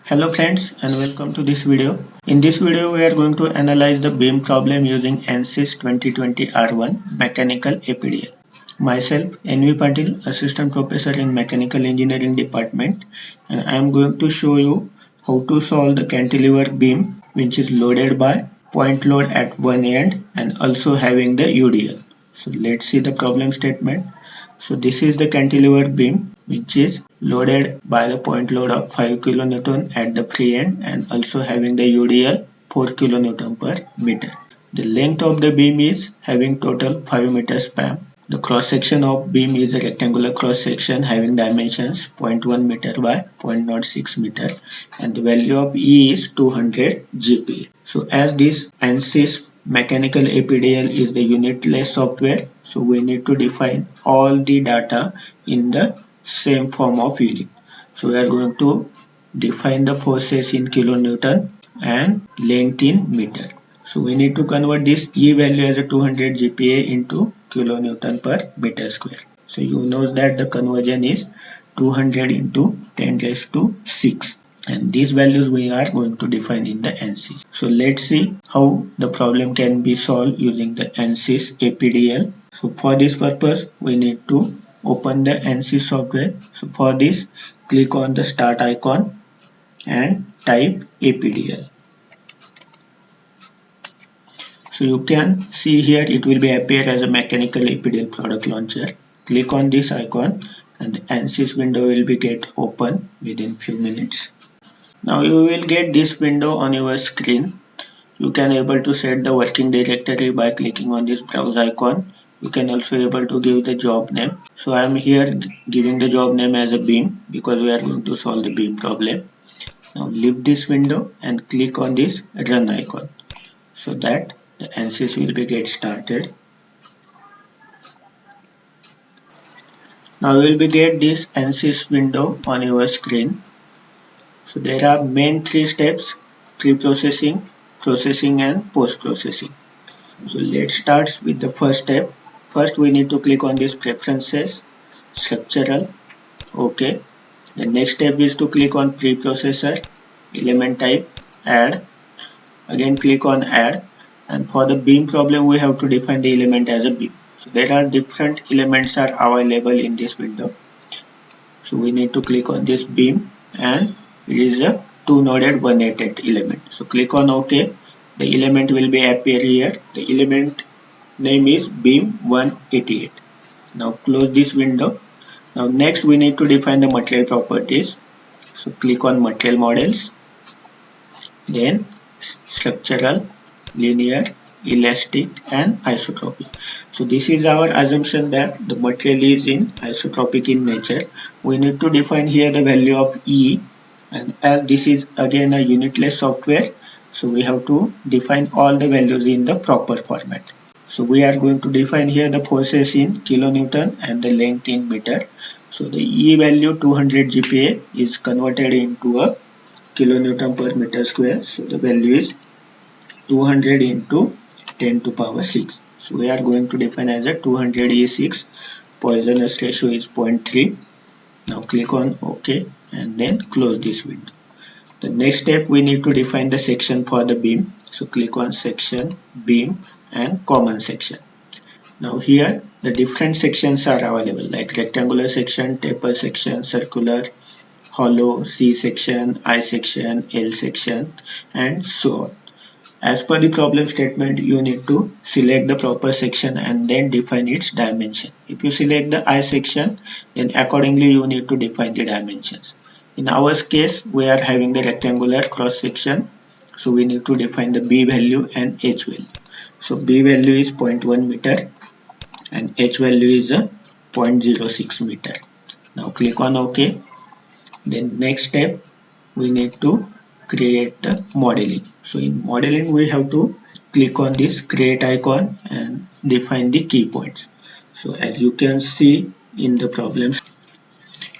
Hello friends and welcome to this video. In this video we are going to analyze the beam problem using ANSYS 2020 R1 Mechanical APDL. Myself NV Patil, Assistant Professor in Mechanical Engineering Department, and I am going to show you how to solve the cantilever beam which is loaded by point load at one end and also having the UDL. So let's see the problem statement. So this is the cantilever beam which is loaded by the point load of 5 kN at the free end and also having the UDL 4 kN per meter. The length of the beam is having total 5 meter span. The cross section of beam is a rectangular cross section having dimensions 0.1 meter by 0.06 meter and the value of E is 200 GPa. So as this ANSYS Mechanical APDL is the unitless software, so we need to define all the data in the same form of unit. So we are going to define the forces in kilonewton and length in meter. So we need to convert this E value as a 200 GPa into kilonewton per meter square. So you know that the conversion is 200 into 10 raised to 6. And these values we are going to define in the ANSYS. So let's see how the problem can be solved using the ANSYS APDL. So for this purpose we need to open the ANSYS software. So for this click on the start icon and type APDL. So you can see here it will be appear as a mechanical APDL product launcher. Click on this icon and the ANSYS window will be get open within few minutes. Now you will get this window on your screen. You can able to set the working directory by clicking on this browse icon. You can also able to give the job name. So I am here giving the job name as a beam because we are going to solve the beam problem. Now leave this window and click on this run icon so that the ANSYS will be get started. Now you will be get this ANSYS window on your screen. So there are main three steps: pre-processing, processing and post-processing. So let's start with the first step. First we need to click on this preferences, structural, OK. The next step is to click on preprocessor, element type, add. Again click on add, and for the beam problem we have to define the element as a beam. So there are different elements are available in this window. So we need to click on this beam and it is a 2-noded 188 element. So click on OK. The element will be appear here. The element name is beam 188. Now close this window. Now next we need to define the material properties. So click on material models, then structural, linear, elastic and isotropic. So this is our assumption that the material is in isotropic in nature. We need to define here the value of E, and as this is again a unitless software, so we have to define all the values in the proper format. So we are going to define here the forces in kilonewton and the length in meter. So the E value 200 GPa is converted into a kilonewton per meter square. So the value is 200 into 10 to power 6. So we are going to define as a 200 E6. Poisson's ratio is 0.3. Now click on OK and then close this window. The next step we need to define the section for the beam. So click on section, beam and common section. Now here the different sections are available like rectangular section, taper section, circular, hollow, C section, I section, L section and so on. As per the problem statement, you need to select the proper section and then define its dimension. If you select the I section, then accordingly you need to define the dimensions. In our case, we are having the rectangular cross section, so we need to define the B value and H value. So B value is 0.1 meter and H value is a 0.06 meter. Now click on OK. Then next step, we need to create the modeling. So in modeling we have to click on this create icon and define the key points. So as you can see in the problems,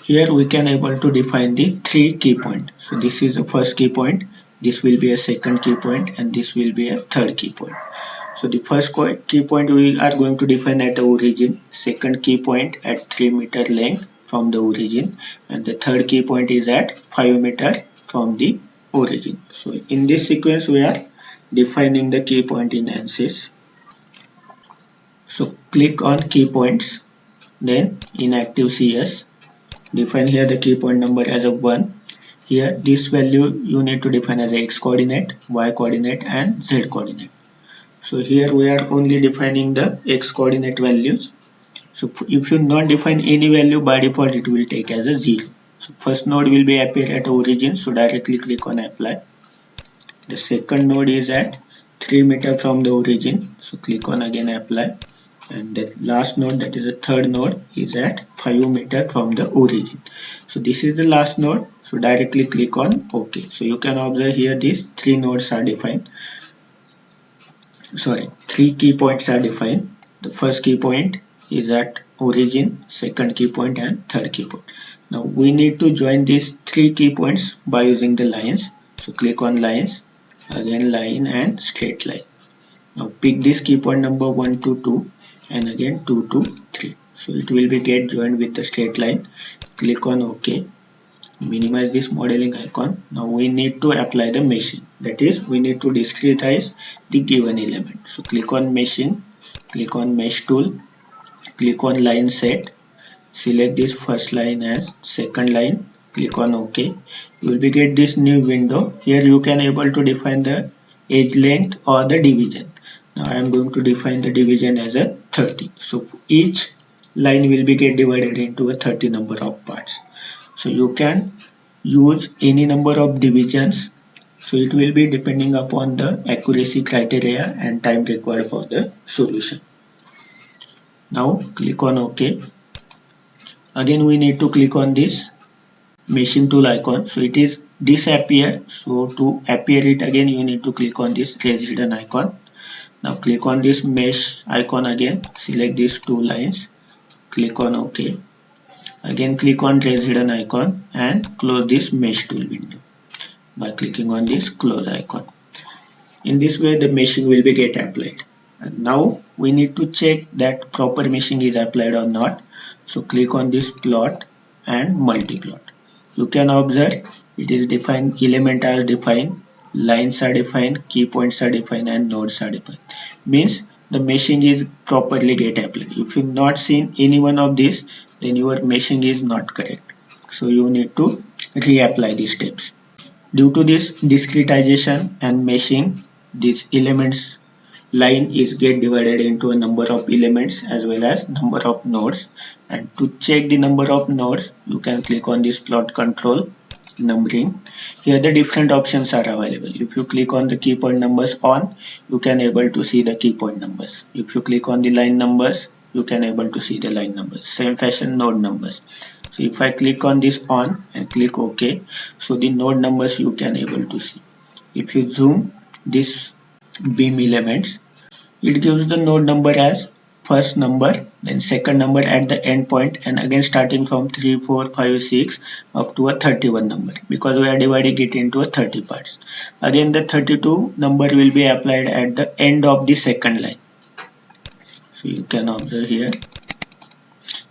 here we can able to define the 3 key points. So this is the first key point, this will be a second key point and this will be a third key point. So the first key point we are going to define at the origin, second key point at 3 meter length from the origin, and the third key point is at 5 meter from the origin. So in this sequence we are defining the key point in ANSYS. So click on key points, then in active CS define here the key point number as a 1. Here this value you need to define as a x coordinate, y coordinate and z coordinate. So here we are only defining the x coordinate values. So if you not define any value, by default it will take as a 0. So first node will be appear at origin, so directly click on apply. The second node is at 3 meter from the origin, so click on again apply. And the last node, that is the third node, is at 5 meter from the origin. So this is the last node, so directly click on OK. So you can observe here these 3 nodes are defined. Sorry, 3 key points are defined. The first key point is at origin, second key point and third key point. Now we need to join these 3 key points by using the lines. So click on lines, again line and straight line. Now pick this key point number 1 to 2 and again 2 to 3. So it will be get joined with the straight line. Click on OK. Minimize this modeling icon. Now we need to apply the meshing. That is, we need to discretize the given element. So click on meshing, click on mesh tool, click on line set, select this first line as second line, click on OK. You will be get this new window. Here you can able to define the edge length or the division. Now I am going to define the division as a 30. So each line will be get divided into a 30 number of parts. So you can use any number of divisions. So it will be depending upon the accuracy criteria and time required for the solution. Now click on OK. Again we need to click on this meshing tool icon. So it is disappear. So to appear it again you need to click on this raise hidden icon. Now click on this mesh icon again. Select these 2 lines. Click on OK. Again click on raise hidden icon and close this mesh tool window by clicking on this close icon. In this way the meshing will be get applied. And now we need to check that proper meshing is applied or not. So click on this plot and multiplot. You can observe it is defined, element are defined, lines are defined, key points are defined and nodes are defined. Means the meshing is properly get applied. If you not seen any one of these, then your meshing is not correct. So you need to reapply these steps. Due to this discretization and meshing, these elements line is get divided into a number of elements as well as number of nodes. And to check the number of nodes, you can click on this plot control numbering. Here the different options are available. If you click on the key point numbers on, you can able to see the key point numbers. If you click on the line numbers, you can able to see the line numbers. Same fashion node numbers. So if I click on this on and click OK, so the node numbers you can able to see. If you zoom this beam elements, it gives the node number as first number, then second number at the end point, and again starting from 3, 4, 5, 6 up to a 31 number, because we are dividing it into a 30 parts. Again the 32 number will be applied at the end of the second line. So you can observe here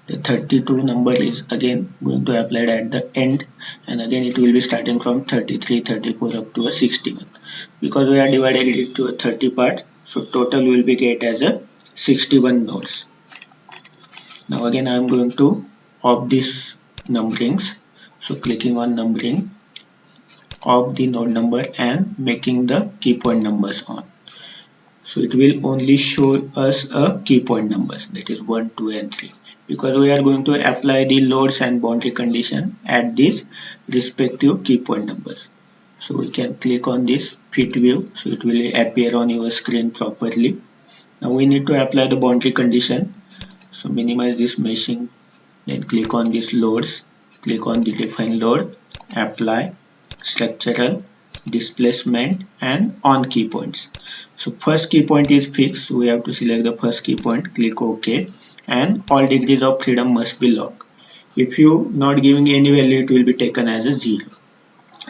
the 32 number is again going to apply at the end, and again it will be starting from 33, 34 up to a 61. Because we are dividing it into a 30 parts, so total will be get as a 61 nodes. Now again I am going to off these numberings. So clicking on numbering, off the node number and making the key point numbers on. So it will only show us a key point numbers, that is 1, 2 and 3. Because we are going to apply the loads and boundary condition at these respective key point numbers. So we can click on this fit view, so it will appear on your screen properly. Now we need to apply the boundary condition. So minimize this meshing, then click on this loads, click on the define load, apply, structural, displacement and on key points. So first key point is fixed, so we have to select the first key point, click OK, and all degrees of freedom must be locked. If you not giving any value, it will be taken as a 0.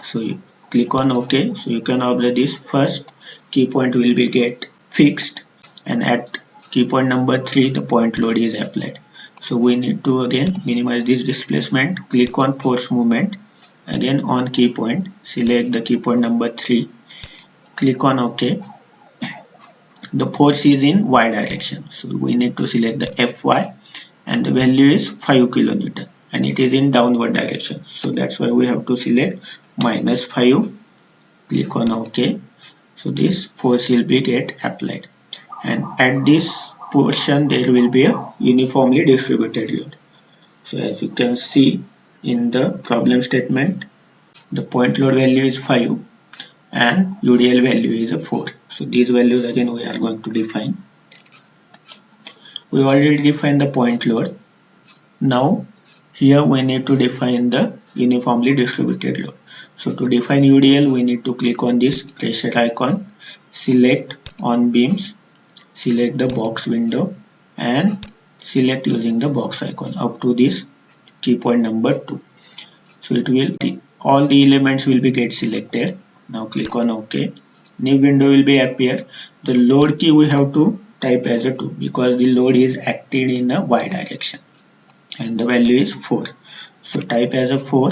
So you click on OK. So you can observe this first key point will be get fixed, and at key point number 3 the point load is applied. So we need to again minimize this displacement, click on force movement, again on key point, select the key point number 3, click on OK. The force is in y direction, so we need to select the Fy, and the value is 5 kilonewton, and it is in downward direction, so that's why we have to select -5. Click on OK. So this force will be get applied, and at this portion there will be a uniformly distributed load. So as you can see in the problem statement, the point load value is 5 and UDL value is a 4. So these values again we are going to define. We already defined the point load. Now here we need to define the uniformly distributed load. So to define UDL, we need to click on this pressure icon, select on beams, select the box window, and select using the box icon up to this key point number 2. So it will, all the elements will be get selected. Now click on OK. New window will be appear. The load key we have to type as a 2 because the load is acted in the y direction and the value is 4. So type as a 4.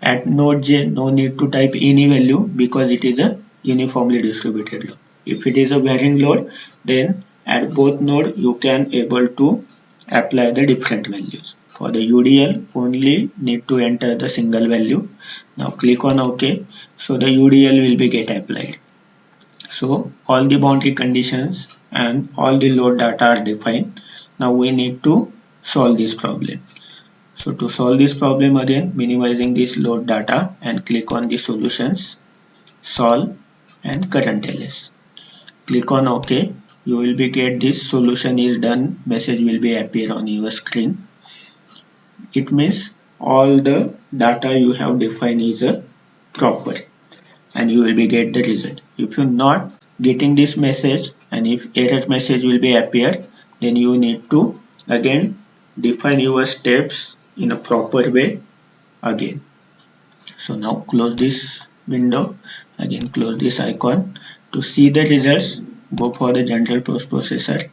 At node J, no need to type any value because it is a uniformly distributed load. If it is a varying load, then at both node you can able to apply the different values. For the UDL, only need to enter the single value. Now click on OK. So the UDL will be get applied. So all the boundary conditions and all the load data are defined. Now we need to solve this problem. So to solve this problem, again minimizing this load data and click on the solutions, solve and current ls. Click on OK. You will be get this solution is done message will be appear on your screen. It means all the data you have defined is a proper and you will be get the result. If you not getting this message and if error message will be appear, then you need to again define your steps in a proper way again. So now close this window, again close this icon. To see the results, go for the general post processor.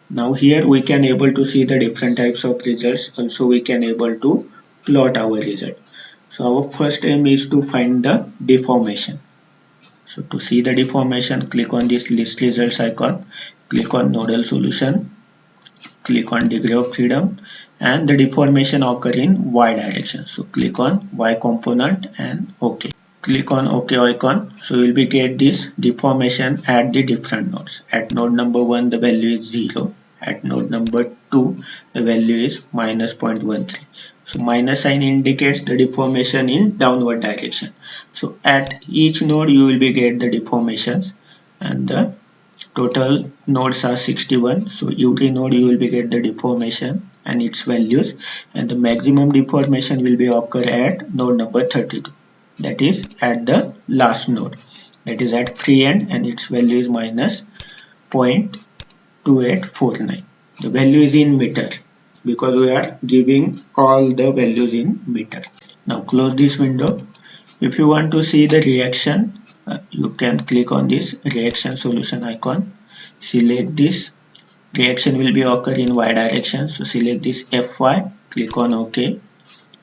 Now here we can able to see the different types of results. Also we can able to plot our result. So our first aim is to find the deformation. So to see the deformation, click on this list results icon, click on nodal solution, click on degree of freedom, and the deformation occur in y direction. So click on y component and OK. Click on OK icon. So you will be get this deformation at the different nodes. At node number 1 the value is 0. At node number 2 the value is -0.13. So minus sign indicates the deformation in downward direction. So at each node you will be get the deformations, and the total nodes are 61. So every node you will be get the deformation and its values, and the maximum deformation will be occur at node number 32. That is at the last node, that is at free end, and its value is -0.2849. The value is in meter because we are giving all the values in meter. Now close this window. If you want to see the reaction, you can click on this reaction solution icon, select this. Reaction will be occur in y direction, so select this Fy, click on OK.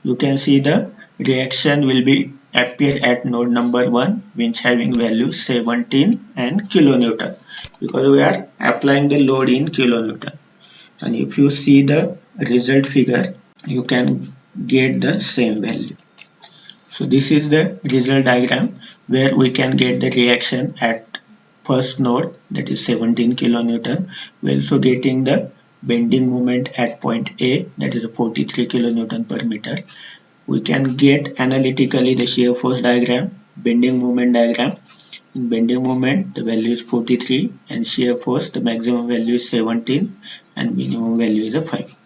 You can see the reaction will be appear at node number 1, which having value 17 and kilonewton because we are applying the load in kilonewton. And if you see the result figure, you can get the same value. So this is the result diagram where we can get the reaction at first node, that is 17 kilonewton. We are also getting the bending moment at point A, that is 43 kilonewton per meter. We can get analytically the shear force diagram, bending moment diagram. In bending moment the value is 43 and shear force the maximum value is 17 and minimum value is a 5.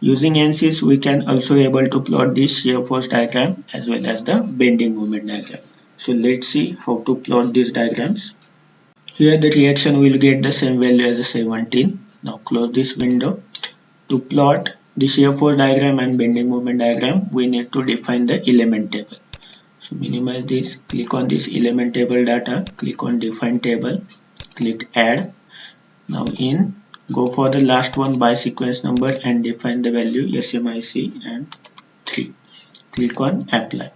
Using ANSYS we can also able to plot this shear force diagram as well as the bending moment diagram. So let's see how to plot these diagrams. Here the reaction will get the same value as the 17. Now close this window. To plot the shear force diagram and bending moment diagram, we need to define the element table. So minimize this, click on this element table data, click on define table, click add. Now in, go for the last one by sequence number and define the value SMIC and 3. Click on apply.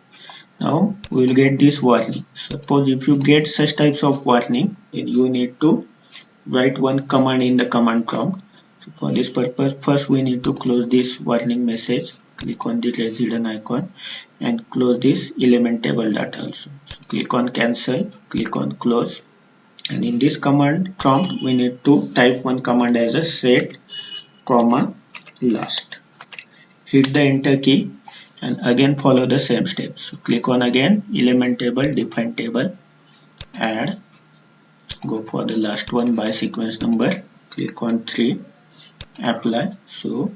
Now we will get this warning. Suppose if you get such types of warning, then you need to write one command in the command prompt. So for this purpose, first we need to close this warning message. Click on the resident icon and close this element table data also. So click on cancel, click on close, and in this command prompt we need to type one command as a set comma last. Hit the enter key and again follow the same steps. So click on again element table, define table, add, go for the last one by sequence number, click on 3, apply. So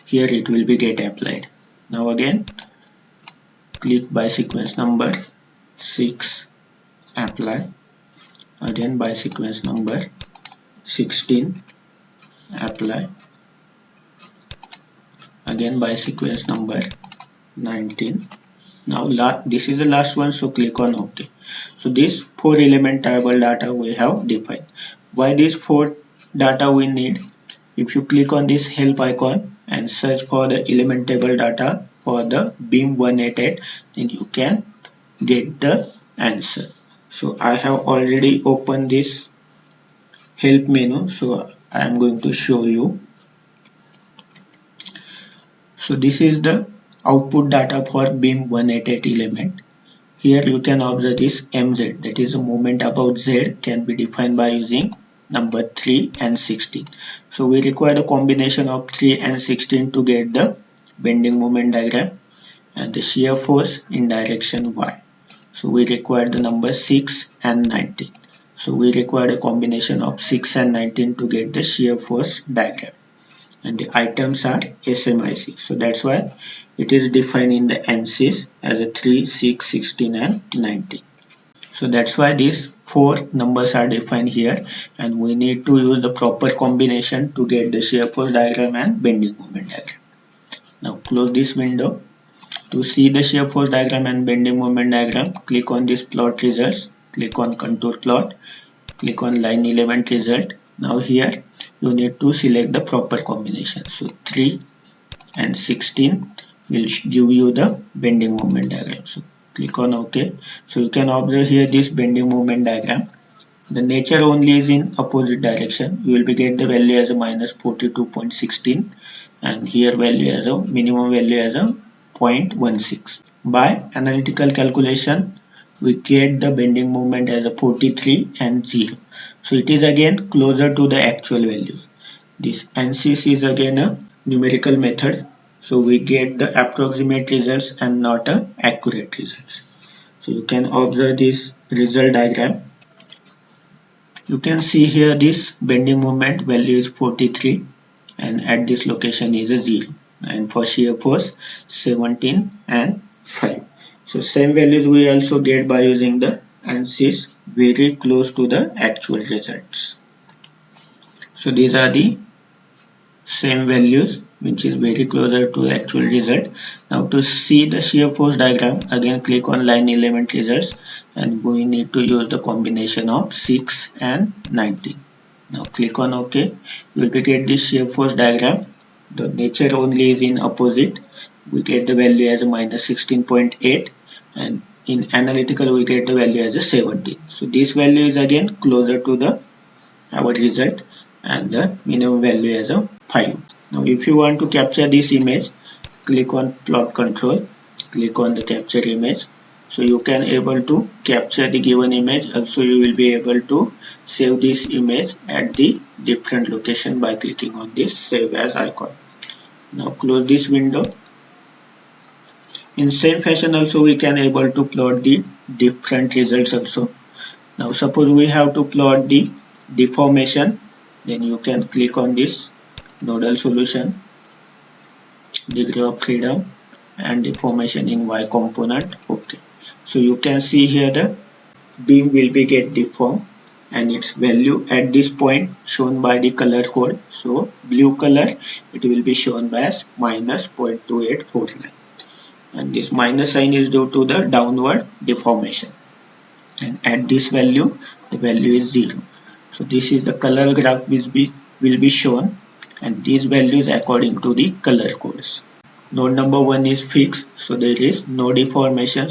here it will be get applied. Now again click by sequence number 6, apply, again by sequence number 16, apply, again by sequence number 19. Now this is the last one, so click on OK. So this 4 element table data we have defined. Why this 4 data we need? If you click on this help icon and search for the element table data for the beam 188, then you can get the answer. So I have already opened this help menu, so I am going to show you. So this is the output data for beam 188 element. Here you can observe this mz, that is a moment about z, can be defined by using number 3 and 16. So we require a combination of 3 and 16 to get the bending moment diagram and the shear force in direction y. So we require the number 6 and 19. So we require a combination of 6 and 19 to get the shear force diagram. And the items are SMIC. So that's why it is defined in the ANSYS as a 3, 6, 16 and 19. So that's why these 4 numbers are defined here, and we need to use the proper combination to get the shear force diagram and bending moment diagram. Now close this window. To see the shear force diagram and bending moment diagram, click on this plot results, click on contour plot, click on line element result. Now here you need to select the proper combination. So 3 and 16 will give you the bending moment diagram. So click on OK. So you can observe here this bending moment diagram. The nature only is in opposite direction. You will be get the value as a minus 42.16 and here value as a minimum value as a 0.16. By analytical calculation, we get the bending moment as a 43 and 0. So it is again closer to the actual values. This ANSYS is again a numerical method. So we get the approximate results and not a accurate results. So you can observe this result diagram. You can see here this bending moment value is 43 and at this location is a 0, and for shear force 17 and 5. So same values we also get by using the ANSYS, very close to the actual results. So these are the same values which is very closer to the actual result. Now to see the shear force diagram, again click on line element results and we need to use the combination of 6 and 19. Now click on OK. You will get this shear force diagram. The nature only is in opposite. We get the value as a minus 16.8 and in analytical we get the value as a 17. So this value is again closer to the our result and the minimum value as a 5. Now if you want to capture this image, click on plot control, click on the capture image. So you can able to capture the given image. Also you will be able to save this image at the different location by clicking on this save as icon. Now close this window. In same fashion also we can able to plot the different results also. Now suppose we have to plot the deformation, then you can click on this nodal solution, degree of freedom and deformation in y component. Okay, so you can see here the beam will be get deformed and its value at this point shown by the color code. So blue color it will be shown by as minus 0.2849 and this minus sign is due to the downward deformation, and at this value the value is 0. So this is the color graph will be shown and these values according to the color codes. Node number 1 is fixed, so there is no deformation.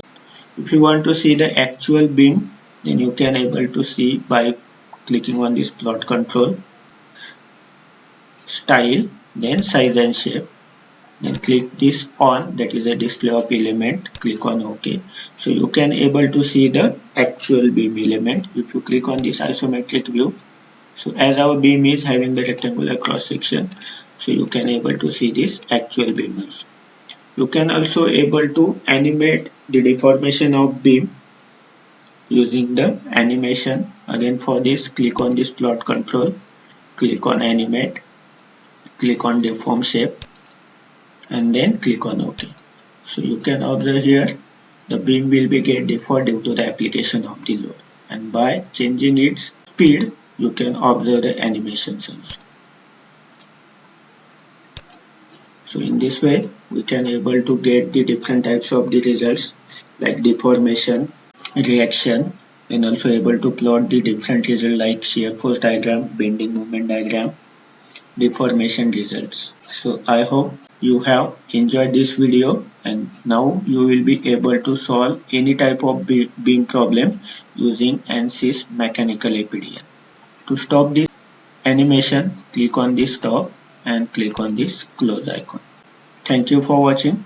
If you want to see the actual beam, then you can able to see by clicking on this plot control, style, then size and shape. Then click this on, that is a display of element, click on OK. So you can able to see the actual beam element if you click on this isometric view. So as our beam is having the rectangular cross section, so you can able to see this actual beam also. You can also able to animate the deformation of beam using the animation. Again for this, click on this plot control, click on animate, click on deform shape, and then click on OK. So you can observe here the beam will be get deformed due to the application of the load, and by changing its speed you can observe the animations also. So in this way we can able to get the different types of the results like deformation, reaction, and also able to plot the different results like shear force diagram, bending moment diagram, deformation results. So I hope you have enjoyed this video, and now you will be able to solve any type of beam problem using ANSYS Mechanical APDL. To stop this animation, click on this stop and click on this close icon. Thank you for watching.